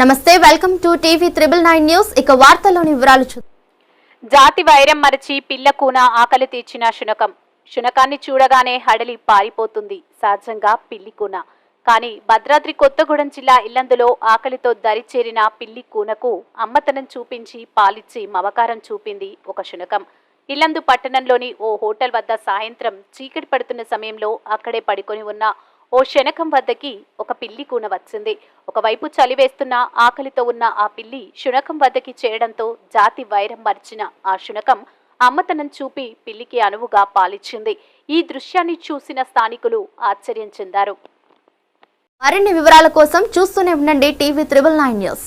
నమస్తే, welcome to TV 999 news. ఇక వార్తల్లోని వివరాలు చూద్దాం. జాతి వైరం మరచి పిల్ల కూన ఆకలి తీర్చిన శునకం. శునకాన్ని చూడగానే హడలి పారిపోతుంది సహజంగా పిల్లి కూన. కానీ భద్రాద్రి కొత్తగూడెం జిల్లా ఇల్లందులో ఆకలితో దరిచేరిన పిల్లి కూనకు అమ్మతనం చూపించి పాలిచ్చి మమకారం చూపింది ఒక శునకం. ఇల్లందు పట్టణంలోని ఓ హోటల్ వద్ద సాయంత్రం చీకటి పడుతున్న సమయంలో అక్కడే పడుకొని ఉన్న ఓ శునకం వద్దకి ఒక పిల్లి కూన వచ్చింది. ఒకవైపు చలివేస్తున్న ఆకలితో ఉన్న ఆ పిల్లి శునకం వద్దకి చేరడంతో జాతి వైరం మర్చిన ఆ శునకం అమ్మతనం చూపి పిల్లికి అనువుగా పాలిచ్చింది. ఈ దృశ్యాన్ని చూసిన స్థానికులు ఆశ్చర్యం చెందారు. మరిన్ని వివరాల కోసం చూస్తూనే ఉండండి టీవీ 999 న్యూస్.